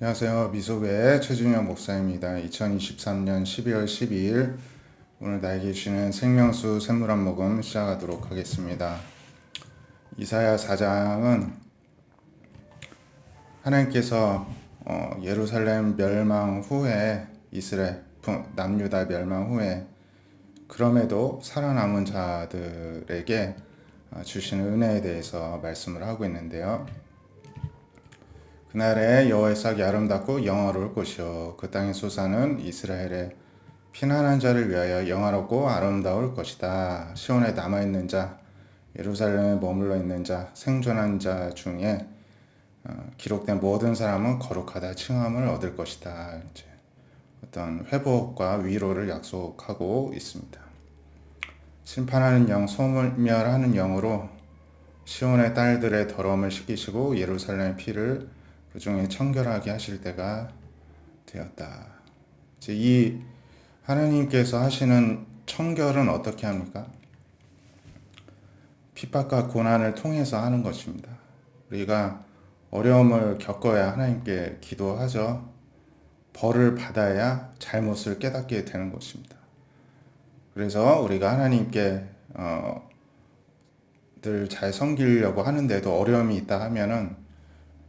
안녕하세요. 미소교회 최준영 목사입니다. 2023년 12월 12일 오늘 나에게 주시는 생명수 샘물 한 모금 시작하도록 하겠습니다. 이사야 4장은 하나님께서 예루살렘 멸망 후에 이스라엘 남유다 멸망 후에 그럼에도 살아남은 자들에게 주시는 은혜에 대해서 말씀을 하고 있는데요. 그날에 여호와의 싹이 아름답고 영화로울 것이요 그 땅의 소사는 이스라엘의 피난한 자를 위하여 영화롭고 아름다울 것이다. 시온에 남아있는 자, 예루살렘에 머물러 있는 자, 생존한 자 중에 기록된 모든 사람은 거룩하다 칭함을 얻을 것이다. 이제 어떤 회복과 위로를 약속하고 있습니다. 심판하는 영, 소멸하는 영으로 시온의 딸들의 더러움을 씻기시고 예루살렘의 피를 그 중에 청결하게 하실 때가 되었다. 이제 이 하나님께서 하시는 청결은 어떻게 합니까? 핍박과 고난을 통해서 하는 것입니다. 우리가 어려움을 겪어야 하나님께 기도하죠. 벌을 받아야 잘못을 깨닫게 되는 것입니다. 그래서 우리가 하나님께 늘 잘 섬기려고 하는데도 어려움이 있다 하면은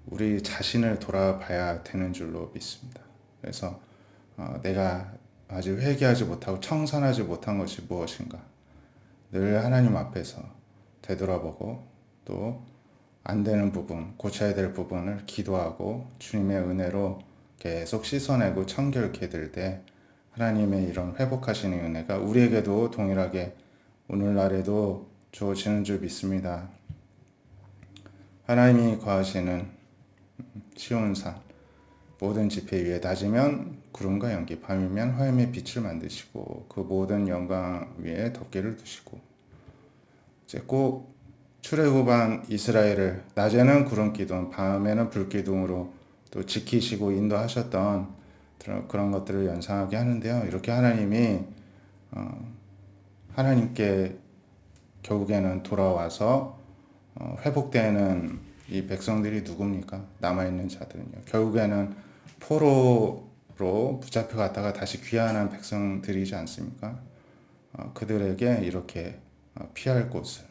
우리 자신을 돌아봐야 되는 줄로 믿습니다. 그래서 내가 아직 회개하지 못하고 청산하지 못한 것이 무엇인가 늘 하나님 앞에서 되돌아보고 또 안 되는 부분, 고쳐야 될 부분을 기도하고 주님의 은혜로 계속 씻어내고 청결케 될 때 하나님의 이런 회복하시는 은혜가 우리에게도 동일하게 오늘날에도 주어지는 줄 믿습니다. 하나님이 거하시는 시온산 모든 지폐 위에 낮이면 구름과 연기, 밤이면 화염의 빛을 만드시고 그 모든 영광 위에 덮개를 두시고 이제 꼭 출애굽한 이스라엘을 낮에는 구름 기둥, 밤에는 불 기둥으로 또 지키시고 인도하셨던 그런 것들을 연상하게 하는데요. 이렇게 하나님이 하나님께 결국에는 돌아와서 회복되는 이 백성들이 누굽니까? 남아있는 자들은요. 결국에는 포로로 붙잡혀 갔다가 다시 귀환한 백성들이지 않습니까? 그들에게 이렇게 피할 곳을,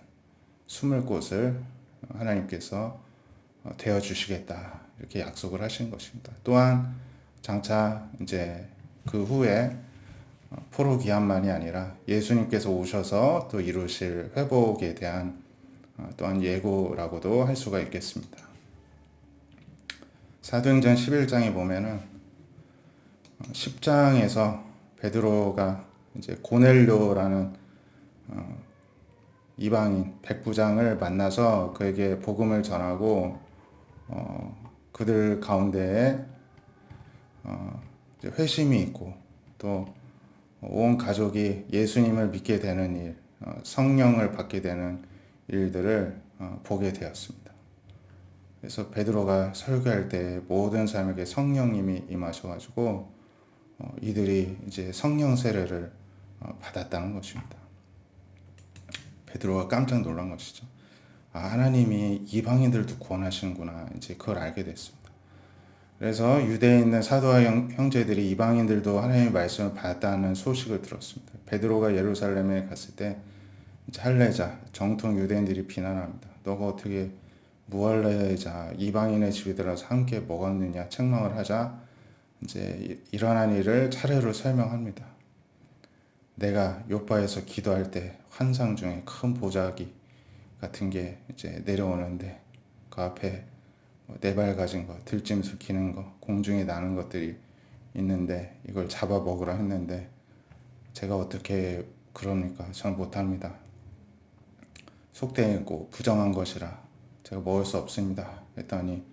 숨을 곳을 하나님께서 되어 주시겠다 이렇게 약속을 하신 것입니다. 또한 장차 이제 그 후에 포로 귀환만이 아니라 예수님께서 오셔서 또 이루실 회복에 대한 또한 예고라고도 할 수가 있겠습니다. 사도행전 11장에 보면은 10장에서 베드로가 이제 고넬료라는 이방인 백부장을 만나서 그에게 복음을 전하고 그들 가운데에 회심이 있고 또 온 가족이 예수님을 믿게 되는 일, 성령을 받게 되는 일들을 보게 되었습니다. 그래서 베드로가 설교할 때 모든 사람에게 성령님이 임하셔가지고 이들이 이제 성령 세례를 받았다는 것입니다. 베드로가 깜짝 놀란 것이죠. 하나님이 이방인들도 구원하시는구나. 이제 그걸 알게 됐습니다. 그래서 유대에 있는 사도와 형제들이 이방인들도 하나님의 말씀을 받았다는 소식을 들었습니다. 베드로가 예루살렘에 갔을 때 할례자, 정통 유대인들이 비난합니다. 너가 어떻게 무할례자, 이방인의 집에 들어서 함께 먹었느냐 책망을 하자 이제 일어난 일을 차례로 설명합니다. 내가 요바에서 기도할 때 환상 중에 큰 보자기 같은 게 이제 내려오는데 그 앞에 네 발 가진 거, 들짐승 기는 거, 공중에 나는 것들이 있는데 이걸 잡아 먹으라 했는데 제가 어떻게 그럽니까? 전 못합니다. 속되고 부정한 것이라 제가 먹을 수 없습니다. 했더니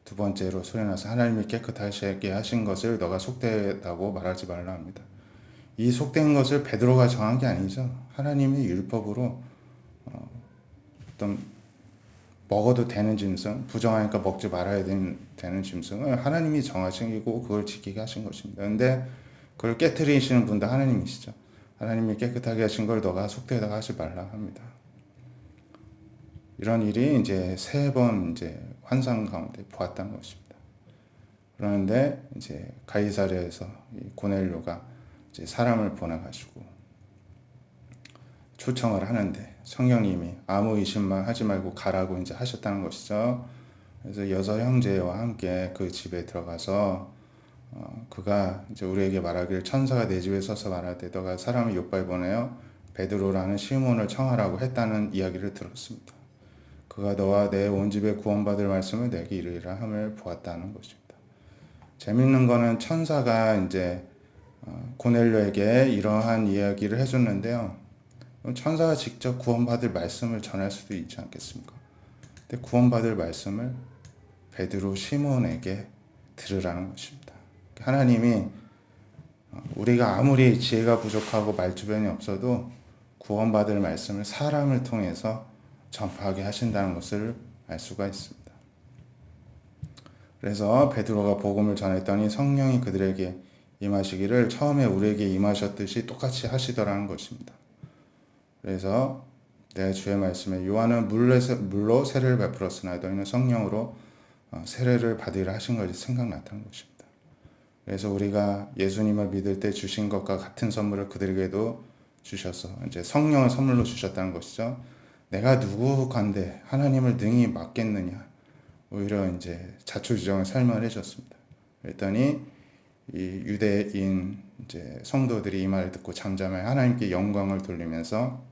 두 번째로 소리나서 하나님이 깨끗하게 하신 것을 너가 속되다고 말하지 말라 합니다. 이 속된 것을 베드로가 정한 게 아니죠. 하나님의 율법으로 어떤 먹어도 되는 짐승, 부정하니까 먹지 말아야 되는 짐승을 하나님이 정하시고 그걸 지키게 하신 것입니다. 그런데 그걸 깨트리시는 분도 하나님이시죠. 하나님이 깨끗하게 하신 걸 너가 속되다고 하지 말라 합니다. 이런 일이 이제 3번 이제 환상 가운데 보았다는 것입니다. 그런데 이제 가이사랴에서 이 고넬료가 이제 사람을 보내가지고 초청을 하는데 성령님이 아무 의심만 하지 말고 가라고 이제 하셨다는 것이죠. 그래서 여섯 형제와 함께 그 집에 들어가서 그가 이제 우리에게 말하기를 천사가 내 집에 서서 말하되 너가 사람을 요바에 보내어 베드로라는 시몬을 청하라고 했다는 이야기를 들었습니다. 그가 너와 내 온 집에 구원받을 말씀을 내게 이르리라 함을 보았다는 것입니다. 재밌는 거는 천사가 이제 고넬료에게 이러한 이야기를 해줬는데요. 천사가 직접 구원받을 말씀을 전할 수도 있지 않겠습니까? 근데 구원받을 말씀을 베드로 시몬에게 들으라는 것입니다. 하나님이 우리가 아무리 지혜가 부족하고 말주변이 없어도 구원받을 말씀을 사람을 통해서 전파하게 하신다는 것을 알 수가 있습니다. 그래서 베드로가 복음을 전했더니 성령이 그들에게 임하시기를 처음에 우리에게 임하셨듯이 똑같이 하시더라는 것입니다. 그래서 내 주의 말씀에 요한은 물로 세례를 베풀었으나 너희는 성령으로 세례를 받으리라 하신 것이 생각났다는 것입니다. 그래서 우리가 예수님을 믿을 때 주신 것과 같은 선물을 그들에게도 주셔서 이제 성령을 선물로 주셨다는 것이죠. 내가 누구간데 하나님을 능히 맡겠느냐. 오히려 이제 자초지종을 설명을 해줬습니다. 그랬더니 이 유대인 이제 성도들이 이 말을 듣고 잠잠하여 하나님께 영광을 돌리면서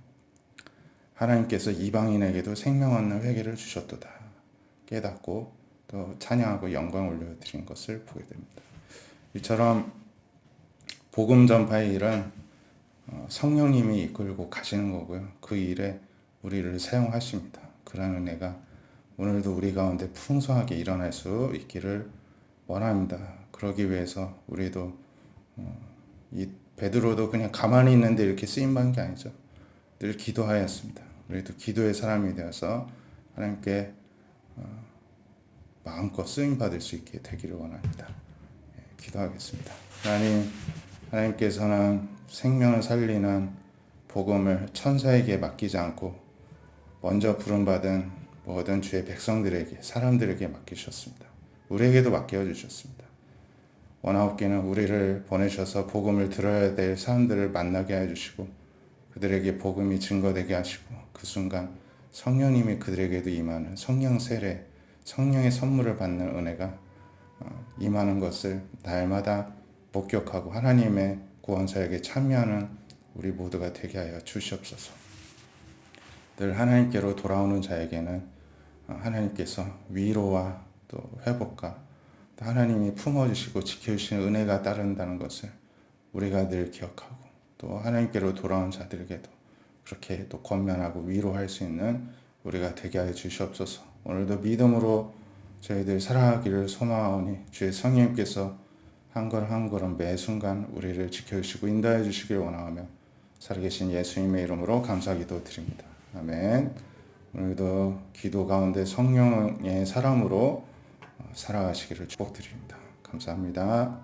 하나님께서 이방인에게도 생명 얻는 회개를 주셨도다 깨닫고 또 찬양하고 영광 올려드린 것을 보게 됩니다. 이처럼 복음 전파의 일은 성령님이 이끌고 가시는 거고요. 그 일에 우리를 사용하십니다. 그런 은혜가 오늘도 우리 가운데 풍성하게 일어날 수 있기를 원합니다. 그러기 위해서 우리도 이 베드로도 그냥 가만히 있는데 이렇게 쓰임받은 게 아니죠. 늘 기도하였습니다. 우리도 기도의 사람이 되어서 하나님께 마음껏 쓰임받을 수 있게 되기를 원합니다. 기도하겠습니다. 하나님께서는 생명을 살리는 복음을 천사에게 맡기지 않고 먼저 부름받은 모든 주의 백성들에게 사람들에게 맡기셨습니다. 우리에게도 맡겨주셨습니다. 원아홉개는 우리를 보내셔서 복음을 들어야 될 사람들을 만나게 해주시고 그들에게 복음이 증거되게 하시고 그 순간 성령님이 그들에게도 임하는 성령 세례, 성령의 선물을 받는 은혜가 임하는 것을 날마다 목격하고 하나님의 구원사역에 참여하는 우리 모두가 되게 하여 주시옵소서. 늘 하나님께로 돌아오는 자에게는 하나님께서 위로와 또 회복과 또 하나님이 품어주시고 지켜주시는 은혜가 따른다는 것을 우리가 늘 기억하고 또 하나님께로 돌아온 자들에게도 그렇게 또 권면하고 위로할 수 있는 우리가 되게 하여 주시옵소서. 오늘도 믿음으로 저희들 살아가기를 소망하오니 주의 성령님께서 한 걸음 한 걸음 매 순간 우리를 지켜주시고 인도해 주시길 원하며 살아계신 예수님의 이름으로 감사기도 드립니다. 아멘. 오늘도 기도 가운데 성령의 사람으로 살아가시기를 축복드립니다. 감사합니다.